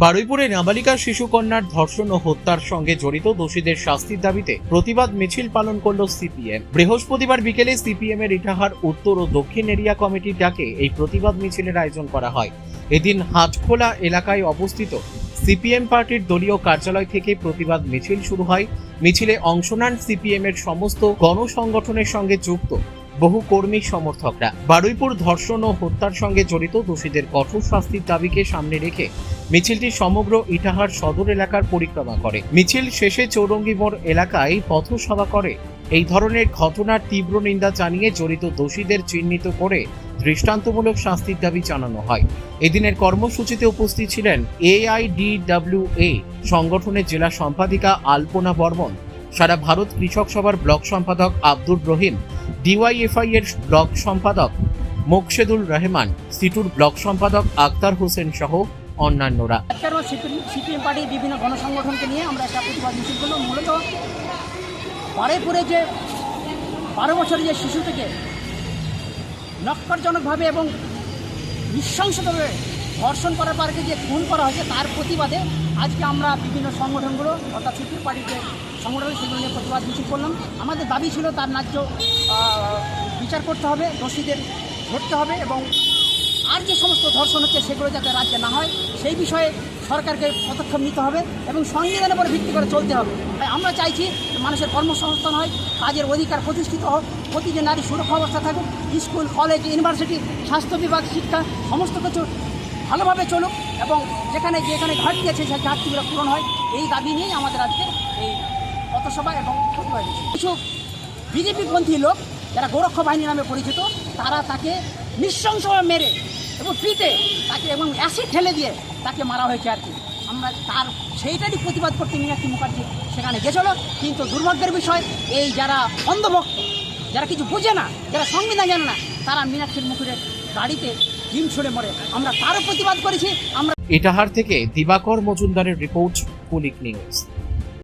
বারুইপুরে নাবালিকা শিশুকন্যার ধর্ষণ ও হত্যার সঙ্গে জড়িত দোষীদের শাস্তির দাবিতে প্রতিবাদ মিছিল পালন করল সিপিএম। বৃহস্পতিবার বিকেলে সিপিএম এর ইটাহার উত্তর ও দক্ষিণ এরিয়া কমিটির ডাকে এই প্রতিবাদ মিছিলের আয়োজন করা হয়। এদিন হাটখোলা এলাকায় অবস্থিত সিপিএম পার্টির দলীয় কার্যালয় থেকে প্রতিবাদ মিছিল শুরু হয়। মিছিলে অংশ নেন সিপিএম এর সমস্ত গণসংগঠনের সঙ্গে যুক্ত বহু কর্মী সমর্থকরা। বারুইপুর ধর্ষণ ও হত্যার সঙ্গে জড়িত দোষীদের কঠোর শাস্তির দাবিকে সামনে রেখে মিছিলটি সমগ্র ইটাহার সদর এলাকার পরিক্রমা করে। মিছিল শেষে চৌরঙ্গি মোড় এলাকায় পথসভা করে। এই ধরনের ঘটনার তীব্র নিন্দা জানিয়ে জড়িত দোষীদের চিহ্নিত করে দৃষ্টান্তমূলক শাস্তির দাবি জানানো হয়। এদিনের কর্মসূচিতে উপস্থিত ছিলেন AIDWA সংগঠনের জেলা সম্পাদিকা আলপনা বর্মন, সারা ভারত কৃষক সভার ব্লক সম্পাদক আব্দুর রহিম, DYFI এর ব্লক সম্পাদক মোকশেদুল রহমান, সিটুর ব্লক সম্পাদক আক্তার হোসেন সহ অন্যান্যরা। সিপিএম পার্টির বিভিন্ন গণসংগঠনকে নিয়ে আমরা একটা প্রতিবাদ মিছিল করলাম। মূলত বারুইপুরে যে 12 বছরের যে শিশুটিকে নক্করজনকভাবে এবং নৃশংসভাবে ধর্ষণ করার পরে যে খুন করা হয়েছে তার প্রতিবাদে আজকে আমরা বিভিন্ন সংগঠনগুলো অর্থাৎ সিপিএম পার্টির যে সংগঠন সেগুলো নিয়ে প্রতিবাদ মিছিল করলাম। আমাদের দাবি ছিল তার ন্যায্য বিচার করতে হবে, দোষীদের ধরতে হবে এবং আর যে সমস্ত ধর্ষণ হচ্ছে সেগুলো যাতে রাজ্যে না হয় সেই বিষয়ে সরকারকে পদক্ষেপ নিতে হবে এবং সংবিধানের উপর ভিত্তি করে চলতে হবে। তাই আমরা চাইছি মানুষের কর্মসংস্থান হয়, কাজের অধিকার প্রতিষ্ঠিত হোক, প্রতিটি নারী সুরক্ষা অবস্থা থাকুক, স্কুল, কলেজ, ইউনিভার্সিটি, স্বাস্থ্য বিভাগ, শিক্ষা সমস্ত কিছু ভালোভাবে চলুক এবং যেখানে ঘাটতি আছে সেই ঘাটতিগুলো পূরণ হয়। এই দাবি নিয়েই আমাদের আজকে এই পথসভা এবং প্রতিবাদ। কিছু বিজেপিপন্থী লোক যারা গোরক্ষা বাহিনী নামে পরিচিত তারা তাকে নৃশংসভাবে মেরে এবং পিটে তাকে এবং অ্যাসিড ঠেলে দিয়ে তাকে মারা হয়েছে আর কি। আমরা তার সেইটারই প্রতিবাদ করতে মীনাক্ষী মুখার্জি সেখানে গেছিল। কিন্তু দুর্ভাগ্যের বিষয় এই যারা অন্ধভক্ত, যারা কিছু বোঝে না, যারা সংবিধান জানে না, তারা মীনাক্ষীর মুখের গাড়িতে ডিম ছুড়ে মরে। আমরা তারও প্রতিবাদ করেছি। আমরা ইটাহার থেকে দিবাকর মজুমদারের রিপোর্ট, কুলিক নিউজ।